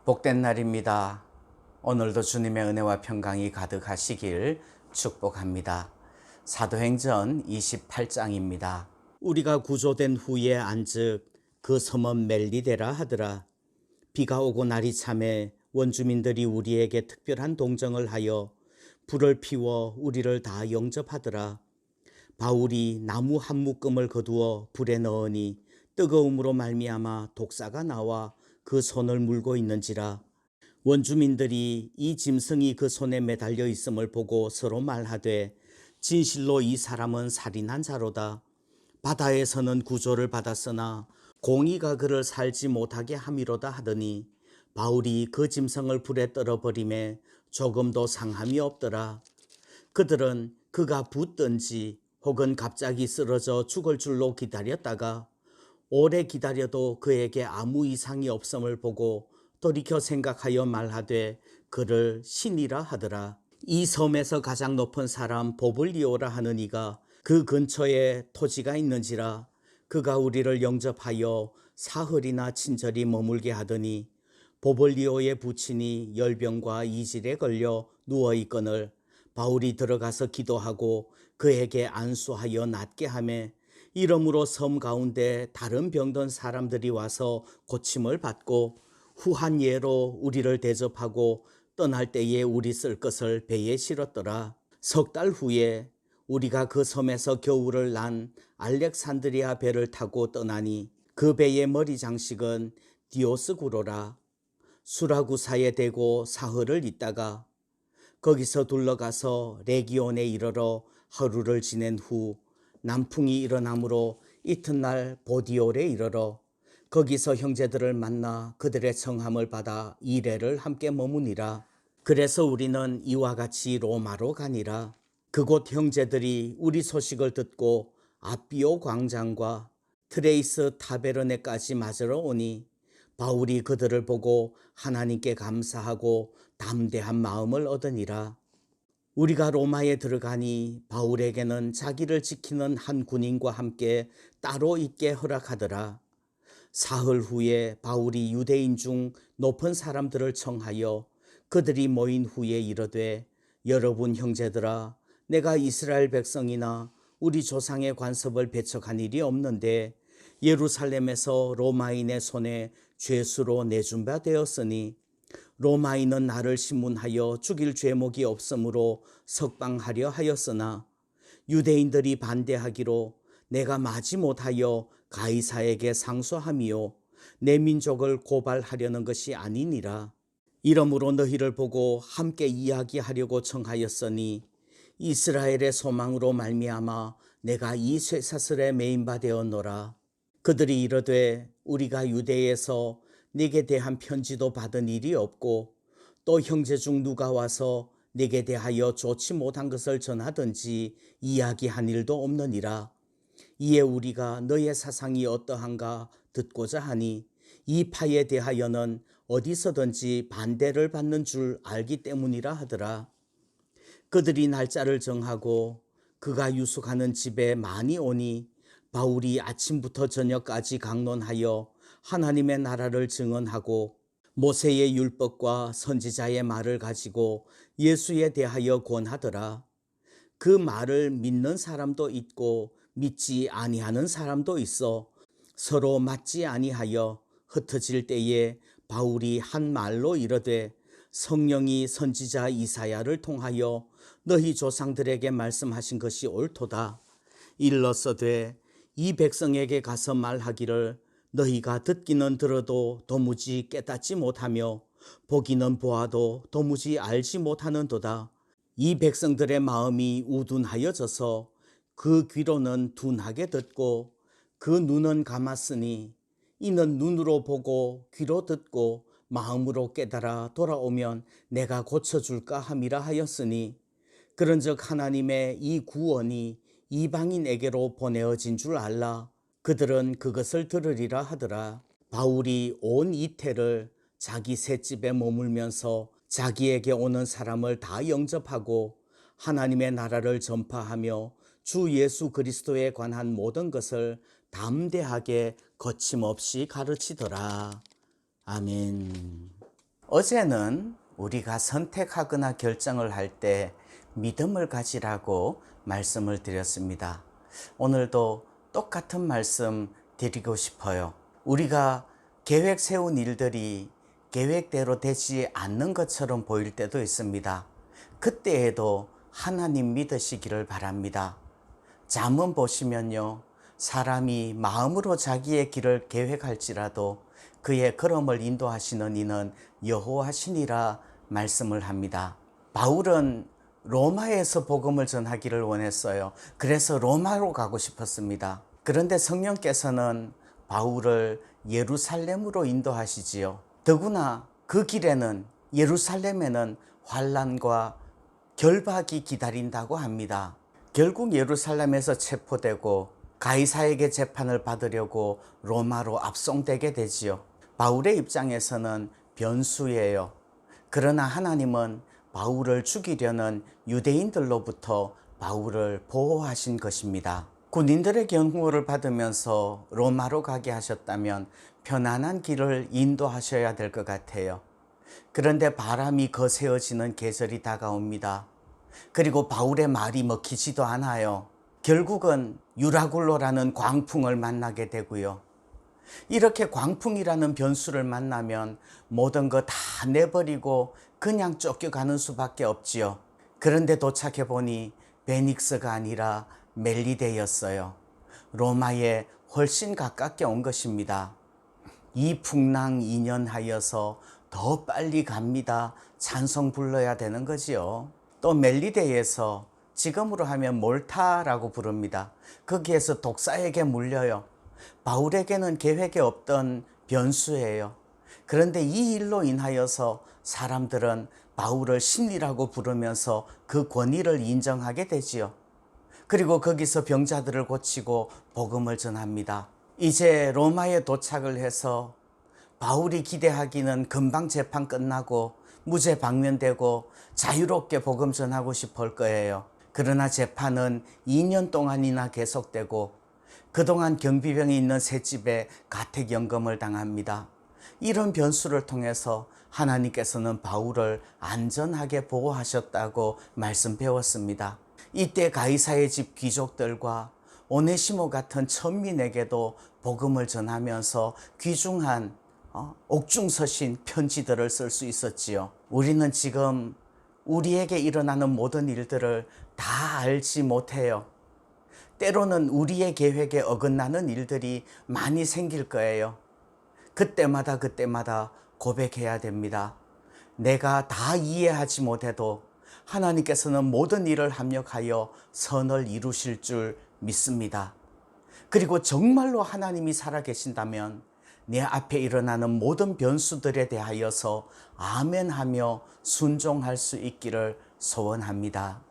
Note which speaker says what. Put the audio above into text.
Speaker 1: 복된 날입니다. 오늘도 주님의 은혜와 평강이 가득하시길 축복합니다. 사도행전 28장입니다. 우리가 구조된 후에 안즉 그 섬은 멜리데라 하더라. 비가 오고 날이 참해 원주민들이 우리에게 특별한 동정을 하여 불을 피워 우리를 다 영접하더라. 바울이 나무 한 묶음을 거두어 불에 넣으니 뜨거움으로 말미암아 독사가 나와 그 손을 물고 있는지라. 원주민들이 이 짐승이 그 손에 매달려 있음을 보고 서로 말하되 진실로 이 사람은 살인한 자로다. 바다에서는 구조를 받았으나 공의가 그를 살지 못하게 함이로다 하더니 바울이 그 짐승을 불에 떨어버림에 조금도 상함이 없더라. 그들은 그가 붙든지 혹은 갑자기 쓰러져 죽을 줄로 기다렸다가 오래 기다려도 그에게 아무 이상이 없음을 보고 돌이켜 생각하여 말하되 그를 신이라 하더라. 이 섬에서 가장 높은 사람 보블리오라 하는 이가 그 근처에 토지가 있는지라. 그가 우리를 영접하여 사흘이나 친절히 머물게 하더니 보블리오의 부친이 열병과 이질에 걸려 누워있거늘 바울이 들어가서 기도하고 그에게 안수하여 낫게 하매 이러므로 섬 가운데 다른 병든 사람들이 와서 고침을 받고 후한 예로 우리를 대접하고 떠날 때에 우리 쓸 것을 배에 실었더라. 석 달 후에 우리가 그 섬에서 겨울을 난 알렉산드리아 배를 타고 떠나니 그 배의 머리 장식은 디오스구로라. 수라구사에 대고 사흘을 있다가 거기서 둘러가서 레기온에 이르러 하루를 지낸 후 남풍이 일어나므로 이튿날 보디올에 이르러 거기서 형제들을 만나 그들의 성함을 받아 2일을 함께 머무니라. 그래서 우리는 이와 같이 로마로 가니라. 그곳 형제들이 우리 소식을 듣고 아비오 광장과 트레이스 타베르네까지 맞으러 오니 바울이 그들을 보고 하나님께 감사하고 담대한 마음을 얻으니라. 우리가 로마에 들어가니 바울에게는 자기를 지키는 한 군인과 함께 따로 있게 허락하더라. 사흘 후에 바울이 유대인 중 높은 사람들을 청하여 그들이 모인 후에 이르되 여러분 형제들아, 내가 이스라엘 백성이나 우리 조상의 관습을 배척한 일이 없는데 예루살렘에서 로마인의 손에 죄수로 내준 바 되었으니 로마인은 나를 신문하여 죽일 죄목이 없으므로 석방하려 하였으나 유대인들이 반대하기로 내가 마지 못하여 가이사에게 상소함이요 내 민족을 고발하려는 것이 아니니라. 이러므로 너희를 보고 함께 이야기하려고 청하였으니 이스라엘의 소망으로 말미암아 내가 이 쇠사슬에 매인 바 되었노라. 그들이 이르되 우리가 유대에서 네게 대한 편지도 받은 일이 없고 또 형제 중 누가 와서 네게 대하여 좋지 못한 것을 전하든지 이야기한 일도 없느니라. 이에 우리가 너의 사상이 어떠한가 듣고자 하니 이 파에 대하여는 어디서든지 반대를 받는 줄 알기 때문이라 하더라. 그들이 날짜를 정하고 그가 유숙하는 집에 많이 오니 바울이 아침부터 저녁까지 강론하여 하나님의 나라를 증언하고 모세의 율법과 선지자의 말을 가지고 예수에 대하여 권하더라. 그 말을 믿는 사람도 있고 믿지 아니하는 사람도 있어 서로 맞지 아니하여 흩어질 때에 바울이 한 말로 이르되 성령이 선지자 이사야를 통하여 너희 조상들에게 말씀하신 것이 옳도다. 일러서되 이 백성에게 가서 말하기를 너희가 듣기는 들어도 도무지 깨닫지 못하며 보기는 보아도 도무지 알지 못하는도다. 이 백성들의 마음이 우둔하여져서 그 귀로는 둔하게 듣고 그 눈은 감았으니 이는 눈으로 보고 귀로 듣고 마음으로 깨달아 돌아오면 내가 고쳐줄까 함이라 하였으니 그런즉 하나님의 이 구원이 이방인에게로 보내어진 줄 알라. 그들은 그것을 들으리라 하더라. 바울이 온 이태를 자기 셋집에 머물면서 자기에게 오는 사람을 다 영접하고 하나님의 나라를 전파하며 주 예수 그리스도에 관한 모든 것을 담대하게 거침없이 가르치더라. 아멘. 어제는 우리가 선택하거나 결정을 할 때 믿음을 가지라고 말씀을 드렸습니다. 오늘도 똑같은 말씀 드리고 싶어요. 우리가 계획 세운 일들이 계획대로 되지 않는 것처럼 보일 때도 있습니다. 그때에도 하나님 믿으시기를 바랍니다. 잠언 보시면요, 사람이 마음으로 자기의 길을 계획할지라도 그의 걸음을 인도하시는 이는 여호와시니라 말씀을 합니다. 바울은 로마에서 복음을 전하기를 원했어요. 그래서 로마로 가고 싶었습니다. 그런데 성령께서는 바울을 예루살렘으로 인도하시지요. 더구나 그 길에는, 예루살렘에는 환난과 결박이 기다린다고 합니다. 결국 예루살렘에서 체포되고 가이사에게 재판을 받으려고 로마로 압송되게 되지요. 바울의 입장에서는 변수예요. 그러나 하나님은 바울을 죽이려는 유대인들로부터 바울을 보호하신 것입니다. 군인들의 경호를 받으면서 로마로 가게 하셨다면 편안한 길을 인도하셔야 될 것 같아요. 그런데 바람이 거세어지는 계절이 다가옵니다. 그리고 바울의 말이 먹히지도 않아요. 결국은 유라굴로라는 광풍을 만나게 되고요. 이렇게 광풍이라는 변수를 만나면 모든 거 다 내버리고 그냥 쫓겨가는 수밖에 없지요. 그런데 도착해 보니 베닉스가 아니라 멜리데였어요. 로마에 훨씬 가깝게 온 것입니다. 이 풍랑 2년 하여서 더 빨리 갑니다. 찬송 불러야 되는 거지요. 또 멜리데에서 지금으로 하면 몰타라고 부릅니다. 거기에서 독사에게 물려요. 바울에게는 계획에 없던 변수예요. 그런데 이 일로 인하여서 사람들은 바울을 신이라고 부르면서 그 권위를 인정하게 되지요. 그리고 거기서 병자들을 고치고 복음을 전합니다. 이제 로마에 도착을 해서 바울이 기대하기는 금방 재판 끝나고 무죄 방면되고 자유롭게 복음 전하고 싶을 거예요. 그러나 재판은 2년 동안이나 계속되고 그동안 경비병이 있는 셋집에 가택연금을 당합니다. 이런 변수를 통해서 하나님께서는 바울을 안전하게 보호하셨다고 말씀 배웠습니다. 이때 가이사의 집 귀족들과 오네시모 같은 천민에게도 복음을 전하면서 귀중한 옥중서신 편지들을 쓸 수 있었지요. 우리는 지금 우리에게 일어나는 모든 일들을 다 알지 못해요. 때로는 우리의 계획에 어긋나는 일들이 많이 생길 거예요. 그때마다 고백해야 됩니다. 내가 다 이해하지 못해도 하나님께서는 모든 일을 합력하여 선을 이루실 줄 믿습니다. 그리고 정말로 하나님이 살아계신다면 내 앞에 일어나는 모든 변수들에 대하여서 아멘하며 순종할 수 있기를 소원합니다.